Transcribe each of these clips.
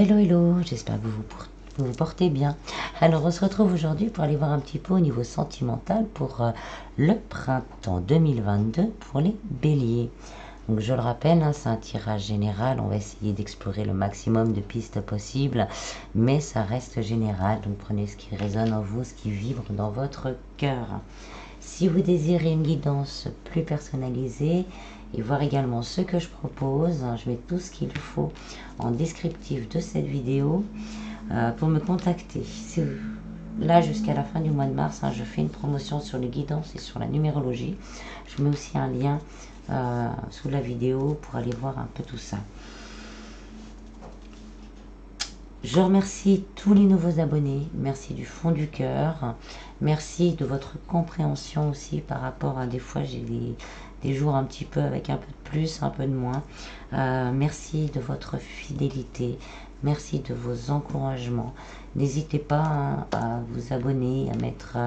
Hello, hello, j'espère que vous vous portez bien. Alors, on se retrouve aujourd'hui pour aller voir un petit peu au niveau sentimental pour le printemps 2022 pour les béliers. Donc, je le rappelle, hein, c'est un tirage général. On va essayer d'explorer le maximum de pistes possibles, mais ça reste général. Donc, prenez ce qui résonne en vous, ce qui vibre dans votre cœur. Si vous désirez une guidance plus personnalisée et voir également ce que je propose, je mets tout ce qu'il faut en descriptif de cette vidéo pour me contacter. Là, jusqu'à la fin du mois de mars, je fais une promotion sur les guidances et sur la numérologie. Je mets aussi un lien sous la vidéo pour aller voir un peu tout ça. Je remercie tous les nouveaux abonnés, merci du fond du cœur, merci de votre compréhension aussi par rapport à des fois j'ai des jours un petit peu avec un peu de plus, un peu de moins. Merci de votre fidélité, merci de vos encouragements. N'hésitez pas à vous abonner, à mettre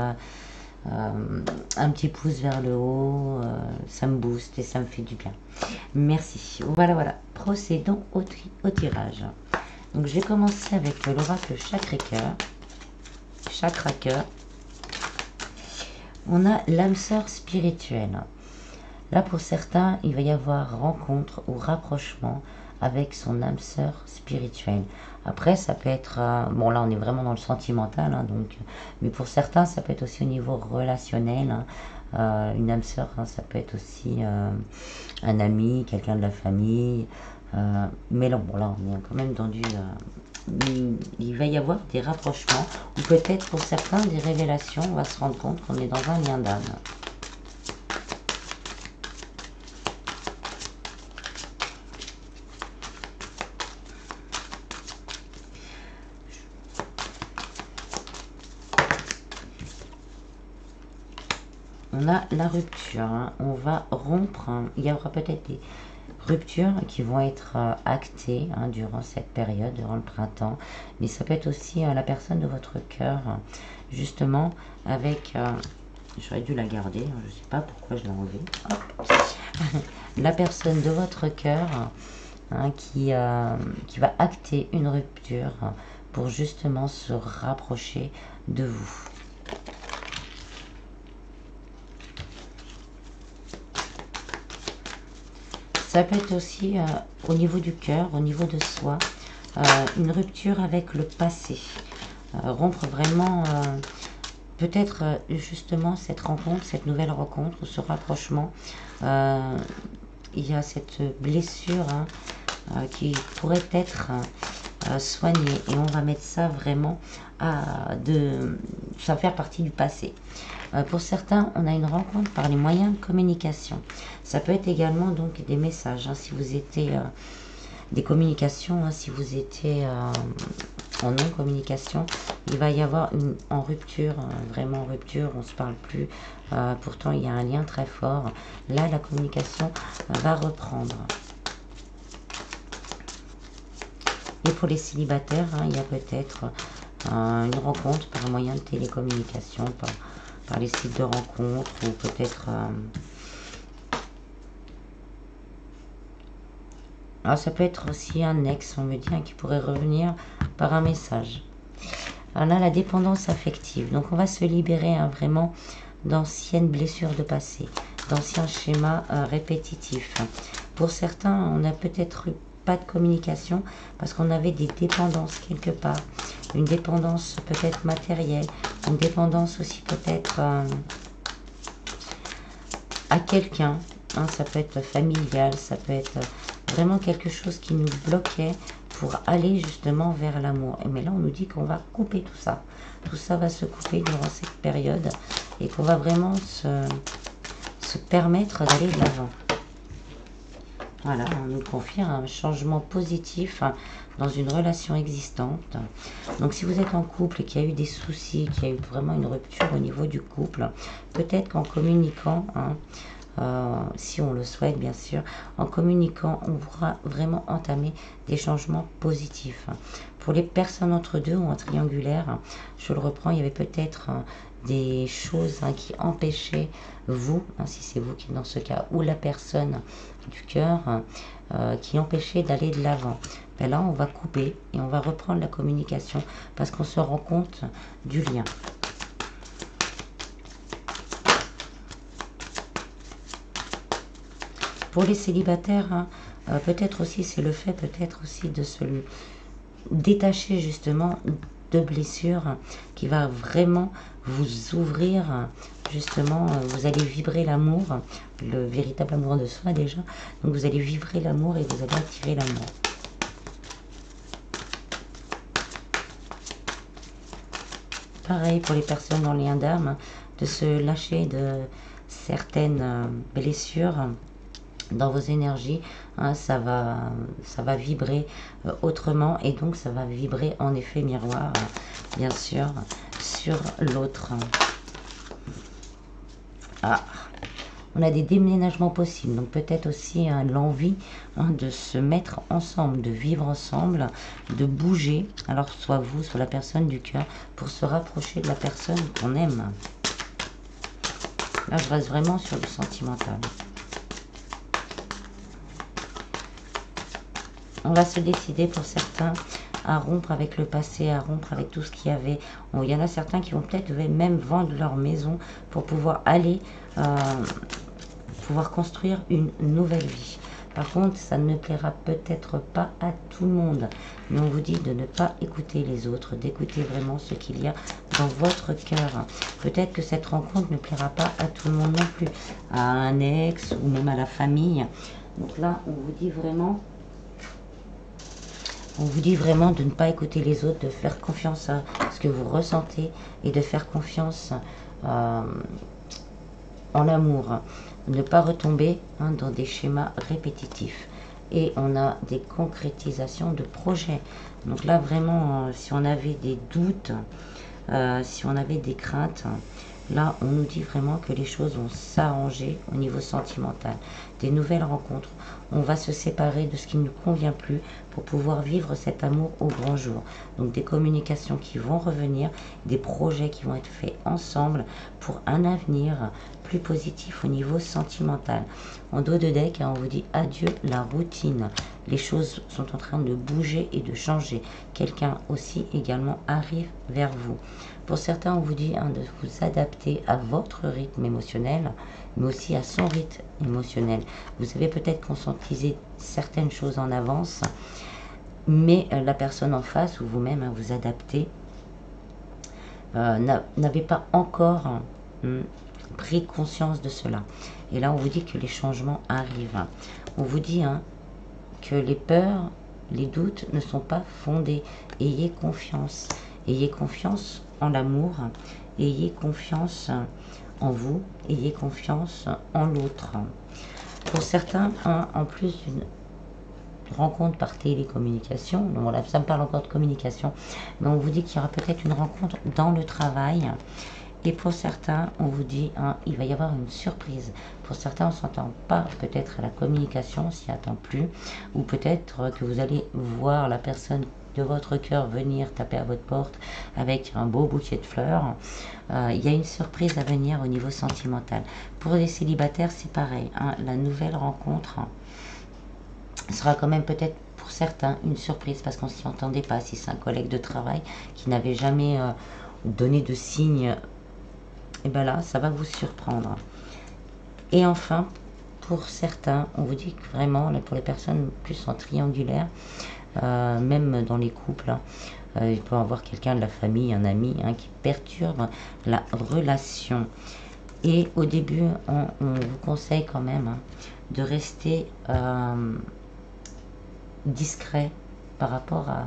un petit pouce vers le haut, ça me booste et ça me fait du bien. Merci. Voilà, procédons au tirage. Donc je vais commencer avec l'oracle Chakra-Cœur. On a l'âme sœur spirituelle. Là pour certains, il va y avoir rencontre ou rapprochement avec son âme sœur spirituelle. Après, ça peut être... bon là on est vraiment dans le sentimental, donc, mais pour certains, ça peut être aussi au niveau relationnel. Une âme sœur, ça peut être aussi un ami, quelqu'un de la famille. Mais là, bon, là, on est quand même dans du... il va y avoir des rapprochements, ou peut-être pour certains des révélations. On va se rendre compte qu'on est dans un lien d'âme. On a la rupture, on va rompre, il y aura peut-être des ruptures qui vont être actées durant cette période, durant le printemps, mais ça peut être aussi la personne de votre cœur, justement, avec, j'aurais dû la garder, je ne sais pas pourquoi je l'ai enlevée, la personne de votre cœur qui va acter une rupture pour justement se rapprocher de vous. Ça peut être aussi au niveau du cœur, au niveau de soi, une rupture avec le passé. Rompre vraiment, peut-être justement cette rencontre, cette nouvelle rencontre ou ce rapprochement. Il y a cette blessure qui pourrait être soignée et on va mettre ça vraiment ça va faire partie du passé. Pour certains, on a une rencontre par les moyens de communication. Ça peut être également donc des messages, si vous étiez des communications, si vous étiez en non-communication, il va y avoir en rupture, vraiment en rupture, on ne se parle plus, pourtant il y a un lien très fort. Là, la communication va reprendre. Et pour les célibataires, il y a peut-être une rencontre par moyen de télécommunication, par les sites de rencontres, ou peut-être... alors ça peut être aussi un ex, on me dit, qui pourrait revenir par un message. Alors là, la dépendance affective. Donc on va se libérer vraiment d'anciennes blessures de passé, d'anciens schémas répétitifs. Pour certains, on n'a peut-être eu pas de communication parce qu'on avait des dépendances quelque part. Une dépendance peut-être matérielle, une dépendance aussi peut-être à quelqu'un. Ça peut être familial, ça peut être vraiment quelque chose qui nous bloquait pour aller justement vers l'amour. Mais là, on nous dit qu'on va couper tout ça. Tout ça va se couper durant cette période et qu'on va vraiment se permettre d'aller de l'avant. Voilà, on nous confie un changement positif dans une relation existante. Donc si vous êtes en couple et qu'il y a eu des soucis, qu'il y a eu vraiment une rupture au niveau du couple, peut-être qu'en communiquant, si on le souhaite bien sûr, en communiquant, on pourra vraiment entamer des changements positifs. Pour les personnes entre deux ou en triangulaire, je le reprends, il y avait peut-être des choses qui empêchaient vous, si c'est vous qui êtes dans ce cas, ou la personne du cœur, qui empêchait d'aller de l'avant. ben là, on va couper et on va reprendre la communication parce qu'on se rend compte du lien. Pour les célibataires, hein, peut-être aussi, c'est le fait peut-être aussi de se détacher justement de blessures qui va vraiment vous ouvrir, justement, vous allez vibrer l'amour, le véritable amour de soi déjà, donc vous allez vibrer l'amour et vous allez attirer l'amour. Pareil pour les personnes en lien d'âme, de se lâcher de certaines blessures dans vos énergies, hein, ça va vibrer autrement et donc ça va vibrer en effet miroir, bien sûr, sur l'autre. Ah, on a des déménagements possibles, donc peut-être aussi hein, l'envie hein, de se mettre ensemble, de vivre ensemble, de bouger, alors soit vous, soit la personne du cœur, pour se rapprocher de la personne qu'on aime. Là, je reste vraiment sur le sentimental. On va se décider pour certains à rompre avec le passé, à rompre avec tout ce qu'il y avait. Bon, il y en a certains qui vont peut-être même vendre leur maison pour pouvoir aller, pouvoir construire une nouvelle vie. Par contre, ça ne plaira peut-être pas à tout le monde. Mais on vous dit de ne pas écouter les autres, d'écouter vraiment ce qu'il y a dans votre cœur. Peut-être que cette rencontre ne plaira pas à tout le monde non plus, à un ex ou même à la famille. Donc là, on vous dit vraiment... On vous dit vraiment de ne pas écouter les autres, de faire confiance à ce que vous ressentez et de faire confiance en l'amour. Ne pas retomber hein, dans des schémas répétitifs. Et on a des concrétisations de projets. Donc là, vraiment, si on avait des doutes, si on avait des craintes, là, on nous dit vraiment que les choses vont s'arranger au niveau sentimental. Des nouvelles rencontres. On va se séparer de ce qui ne nous convient plus pour pouvoir vivre cet amour au grand jour. Donc des communications qui vont revenir, des projets qui vont être faits ensemble pour un avenir plus positif au niveau sentimental. En dos de deck, on vous dit adieu la routine. Les choses sont en train de bouger et de changer. Quelqu'un aussi également arrive vers vous. Pour certains, on vous dit hein, de vous adapter à votre rythme émotionnel, mais aussi à son rythme émotionnel. Vous avez peut-être conscientisé certaines choses en avance, mais la personne en face ou vous-même hein, vous adaptez, n'avez pas encore pris conscience de cela. Et là, on vous dit que les changements arrivent. On vous dit hein, que les peurs, les doutes ne sont pas fondés. Ayez confiance. Ayez confiance en l'amour. Ayez confiance en vous. Ayez confiance en l'autre. Pour certains, hein, en plus d'une rencontre par télécommunication, donc voilà, ça me parle encore de communication, mais on vous dit qu'il y aura peut-être une rencontre dans le travail. Et pour certains, on vous dit, hein, il va y avoir une surprise. Pour certains, on ne s'entend pas peut-être à la communication, on s'y attend plus. Ou peut-être que vous allez voir la personne de votre cœur venir taper à votre porte avec un beau bouquet de fleurs. Il y a une surprise à venir au niveau sentimental. Pour les célibataires, c'est pareil. Hein, la nouvelle rencontre sera quand même peut-être pour certains une surprise parce qu'on ne s'y entendait pas. Si c'est un collègue de travail qui n'avait jamais donné de signe, et bien là, ça va vous surprendre. Et enfin, pour certains, on vous dit que vraiment, là, pour les personnes plus en triangulaire, même dans les couples, hein, il peut y avoir quelqu'un de la famille, un ami, hein, qui perturbe la relation. Et au début, on vous conseille quand même hein, de rester discret par rapport à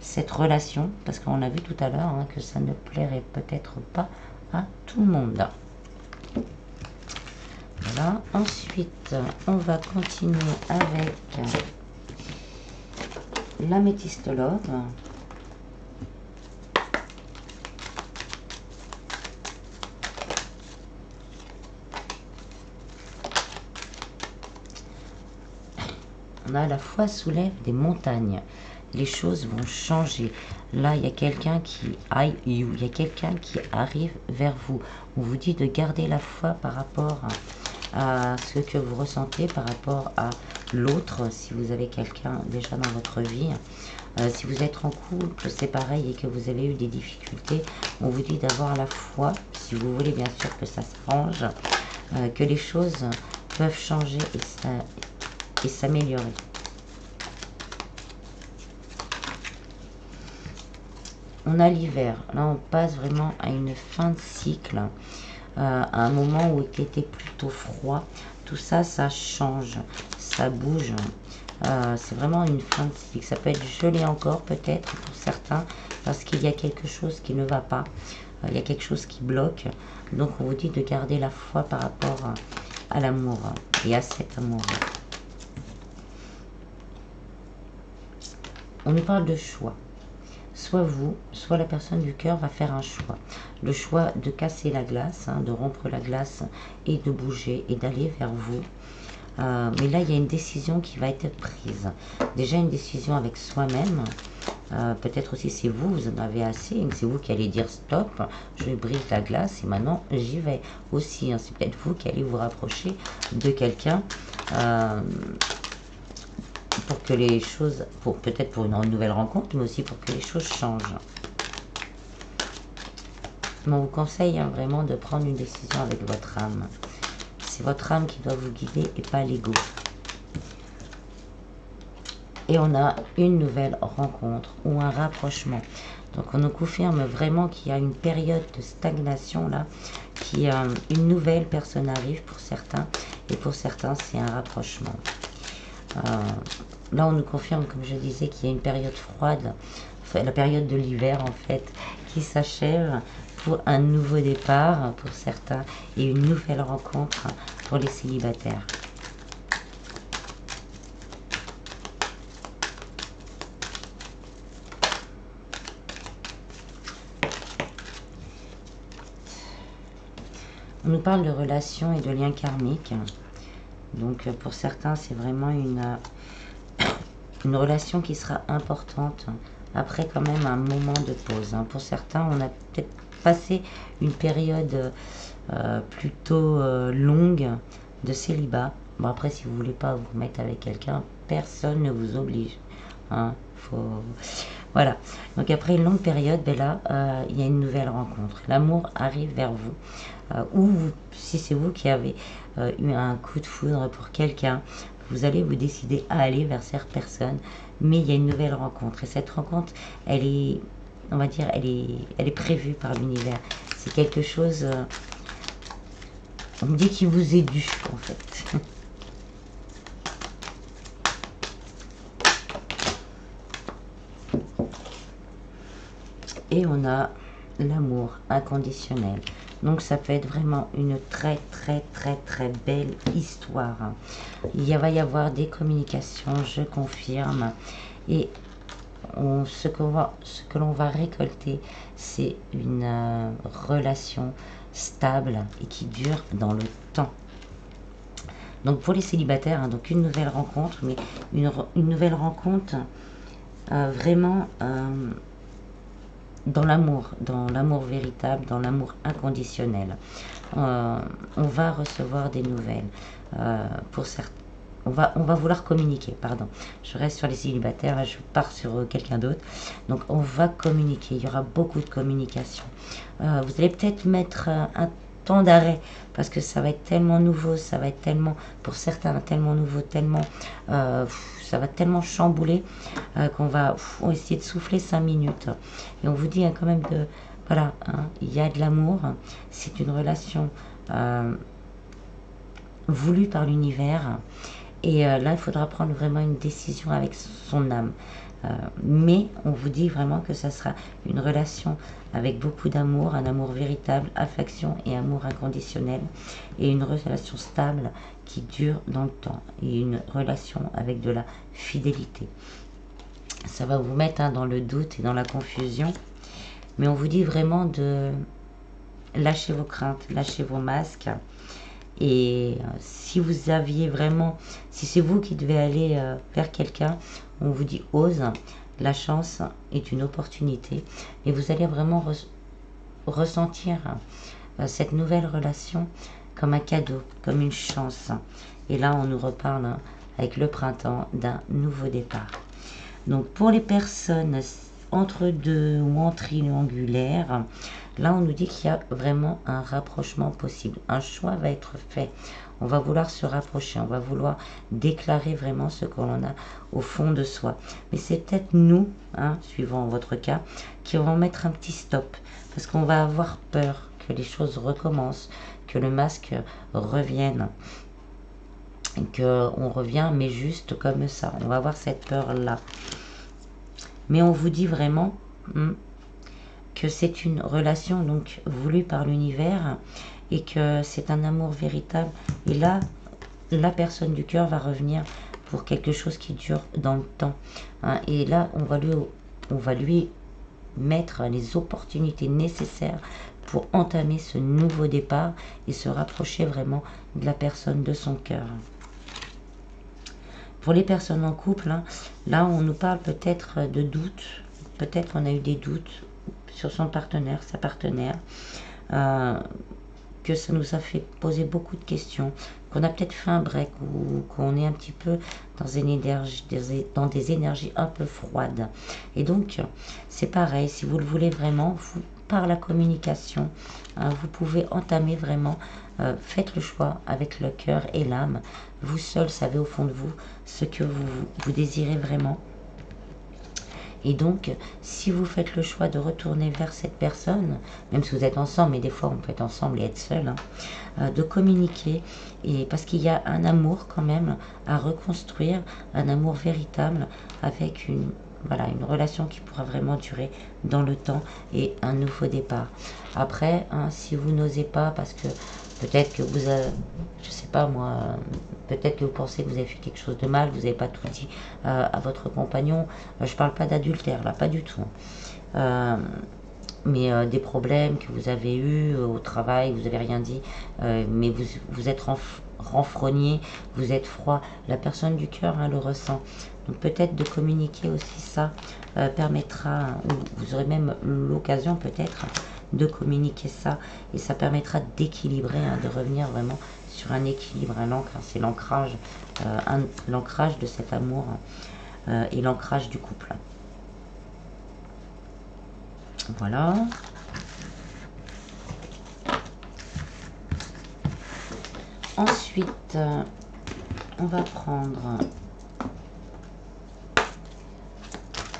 cette relation, parce qu'on a vu tout à l'heure hein, que ça ne plairait peut-être pas à tout le monde. Voilà. Ensuite, on va continuer avec l'améthyste love. On a la foi soulève des montagnes. Les choses vont changer. Là, il y a quelqu'un qui il y a quelqu'un qui arrive vers vous. On vous dit de garder la foi par rapport à ce que vous ressentez, par rapport à l'autre, si vous avez quelqu'un déjà dans votre vie. Si vous êtes en couple, c'est pareil et que vous avez eu des difficultés, on vous dit d'avoir la foi, si vous voulez bien sûr que ça s'arrange, que les choses peuvent changer et s'améliorer. On a l'hiver, là on passe vraiment à une fin de cycle, à un moment où il était plutôt froid. Tout ça, ça change, ça bouge. C'est vraiment une fin de cycle. Ça peut être gelé encore peut-être pour certains, parce qu'il y a quelque chose qui ne va pas. Il y a quelque chose qui bloque. Donc on vous dit de garder la foi par rapport à l'amour et à cet amour. On nous parle de choix. Soit vous, soit la personne du cœur va faire un choix. Le choix de casser la glace, de rompre la glace et de bouger et d'aller vers vous. Mais là, il y a une décision qui va être prise. Déjà, une décision avec soi-même. Peut-être aussi c'est vous, vous en avez assez. C'est vous qui allez dire stop, je brise la glace et maintenant j'y vais aussi. C'est peut-être vous qui allez vous rapprocher de quelqu'un. Pour que les choses, peut-être pour une nouvelle rencontre, mais aussi pour que les choses changent. Mais on vous conseille vraiment de prendre une décision avec votre âme. C'est votre âme qui doit vous guider et pas l'ego. Et on a une nouvelle rencontre ou un rapprochement. Donc on nous confirme vraiment qu'il y a une période de stagnation là, une nouvelle personne arrive pour certains, et pour certains c'est un rapprochement. Là on nous confirme, comme je disais, qu'il y a une période froide, la période de l'hiver en fait, qui s'achève pour un nouveau départ pour certains et une nouvelle rencontre pour les célibataires. On nous parle de relations et de liens karmiques. Donc pour certains, c'est vraiment une relation qui sera importante après quand même un moment de pause. Pour certains, on a peut-être passé une période plutôt longue de célibat. Bon après, si vous voulez pas vous mettre avec quelqu'un, personne ne vous oblige. Voilà. Donc après une longue période, ben là, il y a une nouvelle rencontre. L'amour arrive vers vous. Ou si c'est vous qui avez eu un coup de foudre pour quelqu'un, vous allez vous décider à aller vers cette personne, mais il y a une nouvelle rencontre. Et cette rencontre, elle est, on va dire, elle est prévue par l'univers. C'est quelque chose, on me dit qu'il vous est dû, en fait. Et on a l'amour inconditionnel. Donc ça peut être vraiment une très belle histoire. Va y avoir des communications, je confirme. Et ce que l'on va récolter, c'est une relation stable et qui dure dans le temps. Donc pour les célibataires, donc une nouvelle rencontre, mais une nouvelle rencontre vraiment dans l'amour véritable, dans l'amour inconditionnel. On va recevoir des nouvelles. Pour certains, on va vouloir communiquer, pardon. Je reste sur les célibataires, là je pars sur quelqu'un d'autre. Donc on va communiquer, il y aura beaucoup de communication. Vous allez peut-être mettre un temps d'arrêt parce que ça va être tellement nouveau, ça va être tellement, pour certains, tellement nouveau, tellement, ça va tellement chambouler qu'on va essayer de souffler 5 minutes. Et on vous dit quand même de, voilà, il y a de l'amour, c'est une relation voulue par l'univers. Et là, il faudra prendre vraiment une décision avec son âme. Mais on vous dit vraiment que ça sera une relation avec beaucoup d'amour, un amour véritable, affection et amour inconditionnel. Et une relation stable qui dure dans le temps. Et une relation avec de la fidélité. Ça va vous mettre dans le doute et dans la confusion. Mais on vous dit vraiment de lâcher vos craintes, lâcher vos masques. Et si vous aviez vraiment, si c'est vous qui devez aller vers quelqu'un, on vous dit ose, la chance est une opportunité. Et vous allez vraiment ressentir cette nouvelle relation comme un cadeau, comme une chance. Et là, on nous reparle avec le printemps, d'un nouveau départ. Donc pour les personnes entre deux ou en triangulaire, là on nous dit qu'il y a vraiment un rapprochement possible. Un choix va être fait. On va vouloir se rapprocher, on va vouloir déclarer vraiment ce que l'on a au fond de soi. Mais c'est peut-être nous, hein, suivant votre cas, qui vont mettre un petit stop. Parce qu'on va avoir peur que les choses recommencent, que le masque revienne. Qu'on revient, mais juste comme ça. On va avoir cette peur-là. Mais on vous dit vraiment que c'est une relation donc voulue par l'univers et que c'est un amour véritable. Et là, la personne du cœur va revenir pour quelque chose qui dure dans le temps. Hein. Et là, on va lui mettre les opportunités nécessaires pour entamer ce nouveau départ et se rapprocher vraiment de la personne de son cœur. Pour les personnes en couple, hein, là on nous parle peut-être de doutes, peut-être on a eu des doutes sur son partenaire, sa partenaire, que ça nous a fait poser beaucoup de questions, qu'on a peut-être fait un break ou qu'on est un petit peu dans dans des énergies un peu froides. Et donc c'est pareil, si vous le voulez vraiment, par la communication, hein, vous pouvez entamer vraiment, faites le choix avec le cœur et l'âme. Vous seul savez au fond de vous ce que vous désirez vraiment. Et donc, si vous faites le choix de retourner vers cette personne, même si vous êtes ensemble, mais des fois on peut être ensemble et être seul, hein, de communiquer, et parce qu'il y a un amour quand même à reconstruire, un amour véritable avec une relation qui pourra vraiment durer dans le temps et un nouveau départ. Après, hein, si vous n'osez pas, parce que peut-être que vous avez, je sais pas moi, peut-être que vous pensez que vous avez fait quelque chose de mal, vous n'avez pas tout dit à votre compagnon. Je parle pas d'adultère, là, pas du tout. Mais des problèmes que vous avez eus au travail, vous n'avez rien dit, mais vous êtes renfrogné, vous êtes froid. La personne du cœur, hein, le ressent. Donc peut-être de communiquer aussi ça permettra, ou vous aurez même l'occasion peut-être de communiquer ça, et ça permettra d'équilibrer, hein, de revenir vraiment sur un équilibre, un ancre, hein, c'est l'ancrage, l'ancrage de cet amour et l'ancrage du couple. Voilà. Ensuite, on va prendre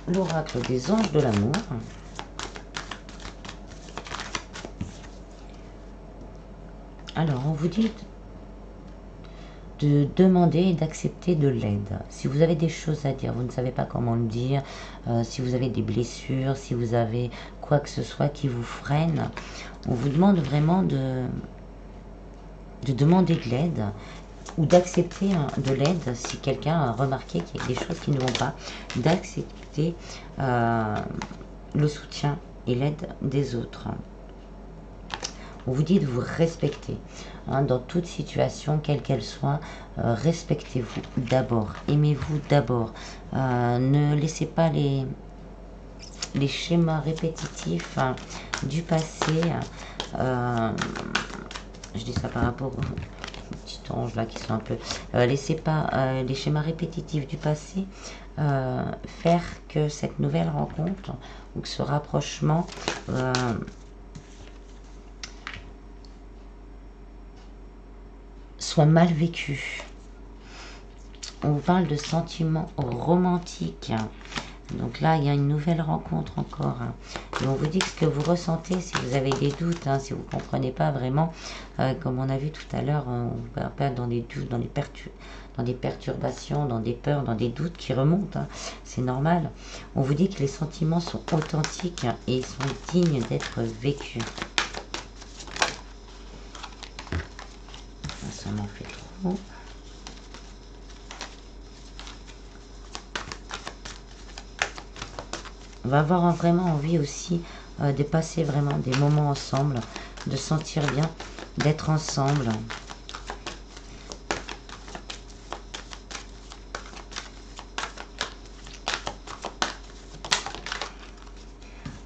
l'oracle des anges de l'amour. Alors, on vous dit de demander et d'accepter de l'aide. Si vous avez des choses à dire, vous ne savez pas comment le dire, si vous avez des blessures, si vous avez quoi que ce soit qui vous freine, on vous demande vraiment de demander de l'aide ou d'accepter de l'aide si quelqu'un a remarqué qu'il y a des choses qui ne vont pas, d'accepter le soutien et l'aide des autres. On vous dit de vous respecter, hein, dans toute situation, quelle qu'elle soit. Respectez-vous d'abord, aimez-vous d'abord. Ne laissez pas les schémas répétitifs, hein, du passé. Je dis ça par rapport aux petits anges là qui sont un peu... laissez pas les schémas répétitifs du passé faire que cette nouvelle rencontre ou que ce rapprochement soit mal vécu. On vous parle de sentiments romantiques. Donc là, il y a une nouvelle rencontre encore. Et on vous dit que ce que vous ressentez, si vous avez des doutes, hein, si vous ne comprenez pas vraiment, comme on a vu tout à l'heure, on va perdre dans des doutes, dans des perturbations, dans des peurs, dans des doutes qui remontent. Hein, c'est normal. On vous dit que les sentiments sont authentiques, hein, et ils sont dignes d'être vécus. Ça m'en fait trop. On va avoir vraiment envie aussi de passer vraiment des moments ensemble, de sentir bien, d'être ensemble.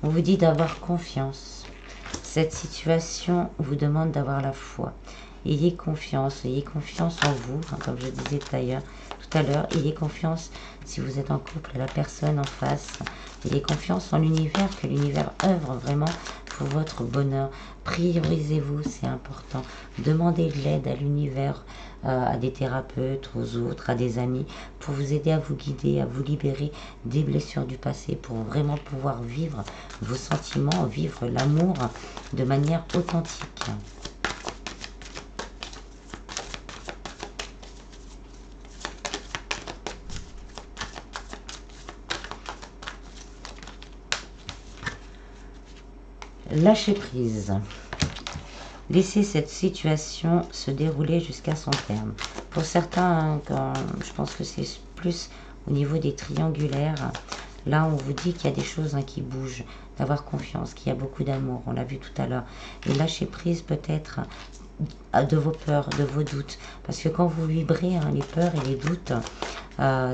On vous dit d'avoir confiance. Cette situation vous demande d'avoir la foi. Ayez confiance en vous, hein, comme je disais tout tout à l'heure, ayez confiance, si vous êtes en couple, à la personne en face. Ayez confiance en l'univers, que l'univers œuvre vraiment pour votre bonheur. Priorisez-vous, c'est important. Demandez de l'aide à l'univers, à des thérapeutes, aux autres, à des amis, pour vous aider à vous guider, à vous libérer des blessures du passé, pour vraiment pouvoir vivre vos sentiments, vivre l'amour de manière authentique. Lâcher prise. Laissez cette situation se dérouler jusqu'à son terme. Pour certains, je pense que c'est plus au niveau des triangulaires. Là, on vous dit qu'il y a des choses qui bougent, d'avoir confiance, qu'il y a beaucoup d'amour, on l'a vu tout à l'heure. Et lâcher prise peut-être de vos peurs, de vos doutes. Parce que quand vous vibrez les peurs et les doutes,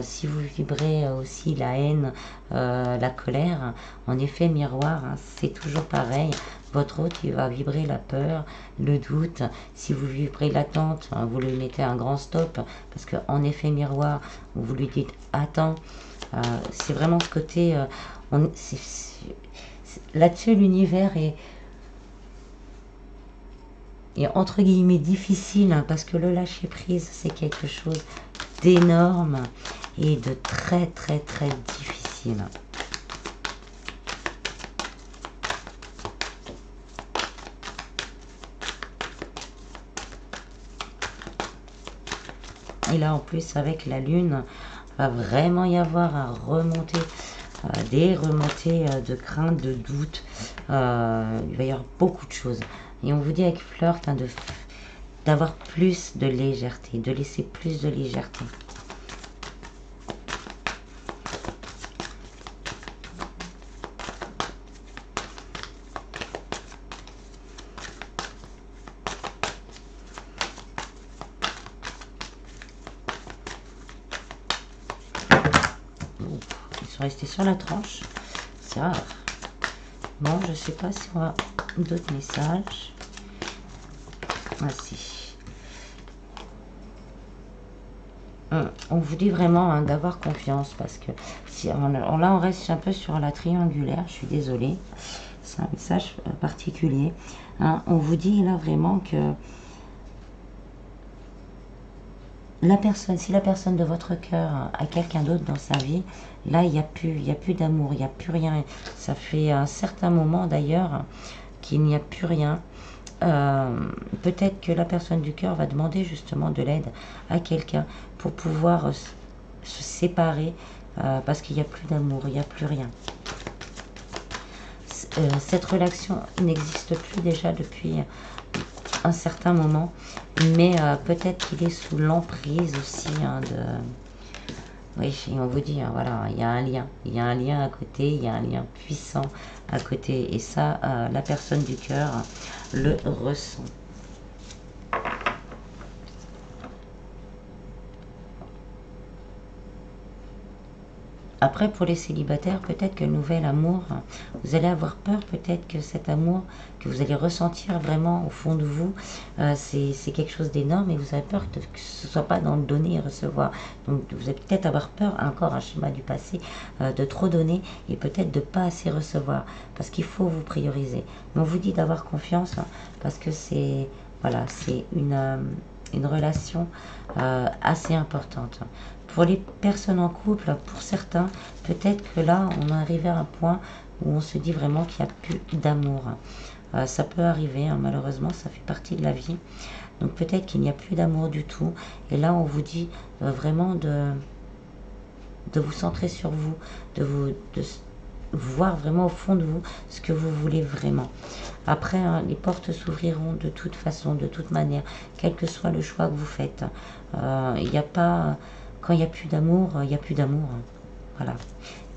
si vous vibrez aussi la haine, la colère, en effet miroir, c'est toujours pareil. Votre hôte, il va vibrer la peur, le doute. Si vous vibrez l'attente, vous lui mettez un grand stop, parce qu'en effet miroir, vous lui dites attends. C'est vraiment ce côté, là-dessus l'univers est entre guillemets difficile, parce que le lâcher prise, c'est quelque chose d'énorme et de très très très difficile. Et là en plus avec la lune, va vraiment y avoir à remonter, des remontées de crainte, de doute. Il va y avoir beaucoup de choses. Et on vous dit avec Flirt d'avoir plus de légèreté, de laisser plus de légèreté. Ils sont restés sur la tranche. C'est rare. Bon, je sais pas si on a d'autres messages. Ah si. On vous dit vraiment d'avoir confiance, parce que si là on reste un peu sur la triangulaire, je suis désolée, c'est un message particulier. On vous dit là vraiment que la personne, si la personne de votre cœur a quelqu'un d'autre dans sa vie, là il n'y a plus d'amour, il n'y a plus rien. Ça fait un certain moment d'ailleurs qu'il n'y a plus rien. Peut-être que la personne du cœur va demander justement de l'aide à quelqu'un pour pouvoir se séparer, parce qu'il n'y a plus d'amour, il n'y a plus rien. Cette relation n'existe plus déjà depuis un certain moment, mais peut-être qu'il est sous l'emprise aussi de... Oui, et on vous dit, voilà, il y a un lien à côté, il y a un lien puissant à côté, et ça, la personne du cœur le ressent. Après, pour les célibataires, peut-être que le nouvel amour, vous allez avoir peur, peut-être que cet amour que vous allez ressentir vraiment au fond de vous, c'est quelque chose d'énorme, et vous avez peur que ce ne soit pas dans le donner et recevoir. Donc vous allez peut-être avoir peur, encore un schéma du passé, de trop donner et peut-être de pas assez recevoir, parce qu'il faut vous prioriser. Mais on vous dit d'avoir confiance, parce que c'est voilà, c'est une relation assez importante. Pour les personnes en couple, pour certains, peut-être que là, on est arrivé à un point où on se dit vraiment qu'il n'y a plus d'amour. Ça peut arriver, malheureusement, ça fait partie de la vie. Donc peut-être qu'il n'y a plus d'amour du tout. Et là, on vous dit vraiment de vous centrer sur vous, de voir vraiment au fond de vous ce que vous voulez vraiment. Après, les portes s'ouvriront de toute façon, de toute manière, quel que soit le choix que vous faites. Il n'y a pas... Quand il n'y a plus d'amour, il n'y a plus d'amour. Voilà.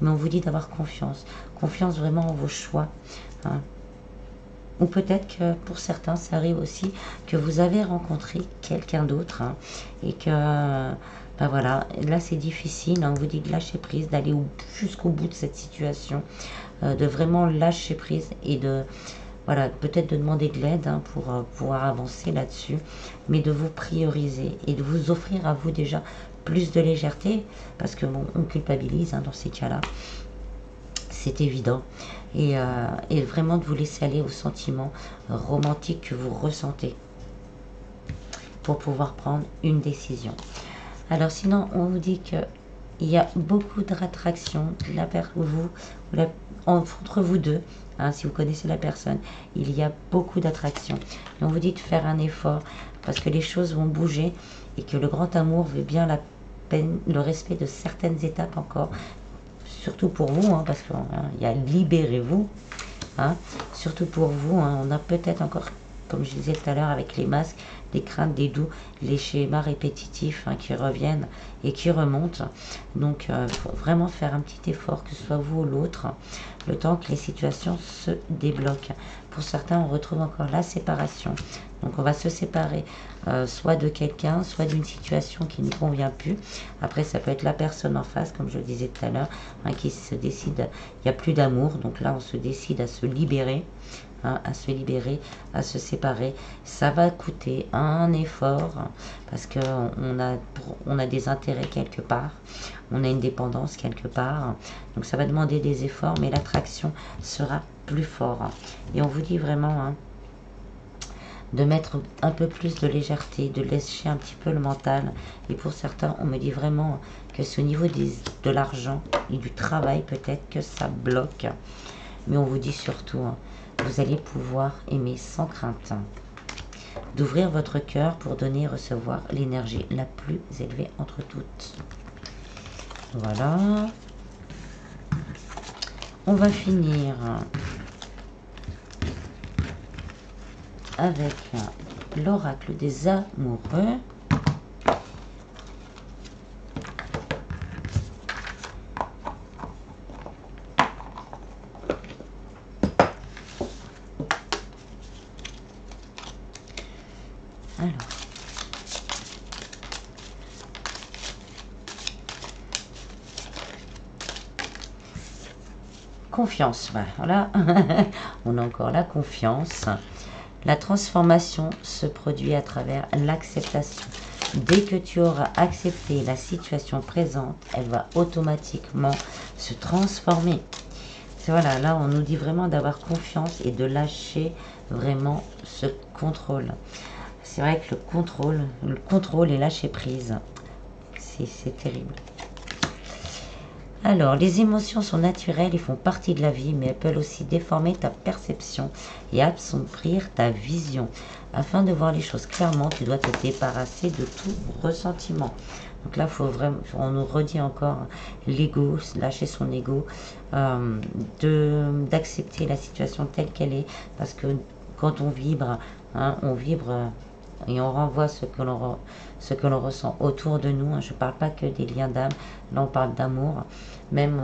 Mais on vous dit d'avoir confiance. Confiance vraiment en vos choix. Ou peut-être que pour certains, ça arrive aussi que vous avez rencontré quelqu'un d'autre. Et que, ben voilà, là c'est difficile. On vous dit de lâcher prise, d'aller jusqu'au bout de cette situation. De vraiment lâcher prise et de... Voilà, peut-être de demander de l'aide pour pouvoir avancer là-dessus. Mais de vous prioriser et de vous offrir à vous déjà plus de légèreté, parce que bon, on culpabilise dans ces cas-là, c'est évident, et vraiment de vous laisser aller aux sentiments romantiques que vous ressentez pour pouvoir prendre une décision. Alors sinon, on vous dit que il y a beaucoup d'attraction entre vous deux, hein, si vous connaissez la personne, il y a beaucoup d'attraction. On vous dit de faire un effort parce que les choses vont bouger et que le grand amour veut bien la peine, le respect de certaines étapes encore, surtout pour vous, hein, parce qu'il y a libérez-vous, hein, surtout pour vous, hein, on a peut-être encore, comme je disais tout à l'heure avec les masques, des craintes, des doutes, les schémas répétitifs, hein, qui reviennent et qui remontent. Donc, il faut vraiment faire un petit effort, que ce soit vous ou l'autre, le temps que les situations se débloquent. Pour certains, on retrouve encore la séparation. Donc, on va se séparer soit de quelqu'un, soit d'une situation qui ne convient plus. Après, ça peut être la personne en face, comme je le disais tout à l'heure, hein, qui se décide, il n'y a plus d'amour. Donc là, on se décide à se libérer. Hein, à se libérer, à se séparer. Ça va coûter un effort parce que on a des intérêts quelque part, on a une dépendance quelque part, donc ça va demander des efforts, mais l'attraction sera plus fort. Et on vous dit vraiment, hein, de mettre un peu plus de légèreté, de lâcher un petit peu le mental. Et pour certains, on me dit vraiment que c'est au niveau de l'argent et du travail peut-être que ça bloque. Mais on vous dit surtout, hein, vous allez pouvoir aimer sans crainte, d'ouvrir votre cœur pour donner et recevoir l'énergie la plus élevée entre toutes. Voilà. On va finir avec l'oracle des amoureux. Alors, confiance, voilà, on a encore la confiance. La transformation se produit à travers l'acceptation. Dès que tu auras accepté la situation présente, elle va automatiquement se transformer. Voilà, là on nous dit vraiment d'avoir confiance et de lâcher vraiment ce contrôle. C'est vrai que le contrôle et lâcher prise, c'est terrible. Alors, les émotions sont naturelles et font partie de la vie, mais elles peuvent aussi déformer ta perception et assombrir ta vision. Afin de voir les choses clairement, tu dois te débarrasser de tout ressentiment. Donc là, faut vraiment, on nous redit encore l'ego, lâcher son ego, d'accepter la situation telle qu'elle est, parce que quand on vibre, hein, on vibre et on renvoie ce que l'on ressent autour de nous. Je ne parle pas que des liens d'âme, là on parle d'amour. Même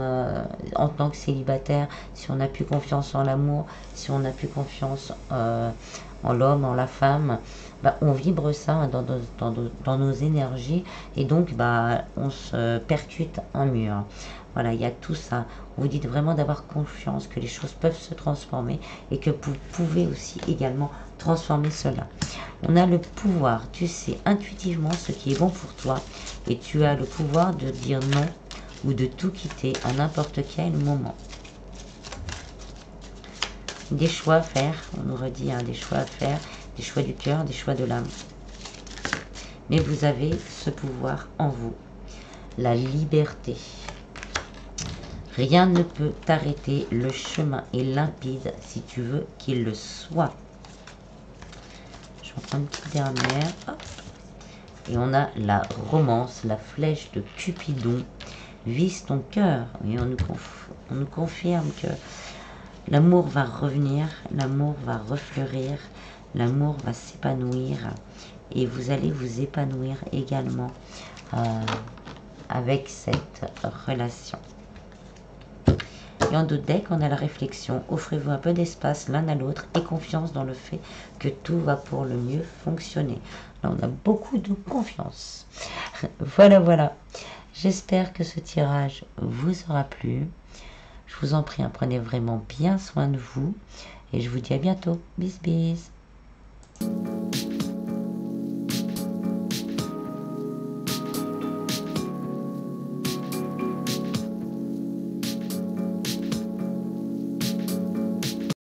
en tant que célibataire, si on n'a plus confiance en l'amour, si on n'a plus confiance en l'homme, en la femme, on vibre ça dans nos énergies et donc on se percute un mur. Voilà, il y a tout ça. On vous dit vraiment d'avoir confiance que les choses peuvent se transformer et que vous pouvez aussi également transformer cela. On a le pouvoir, tu sais intuitivement ce qui est bon pour toi et tu as le pouvoir de dire non ou de tout quitter à n'importe quel moment. Des choix à faire, on nous redit, hein, des choix à faire, des choix du cœur, des choix de l'âme. Mais vous avez ce pouvoir en vous, la liberté. Rien ne peut t'arrêter, le chemin est limpide si tu veux qu'il le soit. Je vais en prendre une petite dernière. Hop. Et on a la romance, la flèche de Cupidon. Vise ton cœur. Et on nous confirme que l'amour va revenir, l'amour va refleurir, l'amour va s'épanouir. Et vous allez vous épanouir également avec cette relation. Et en d'autres decks, on a la réflexion. Offrez-vous un peu d'espace l'un à l'autre et confiance dans le fait que tout va pour le mieux fonctionner. Là, on a beaucoup de confiance. Voilà, voilà. J'espère que ce tirage vous aura plu. Je vous en prie, prenez vraiment bien soin de vous. Et je vous dis à bientôt. Bis, bis.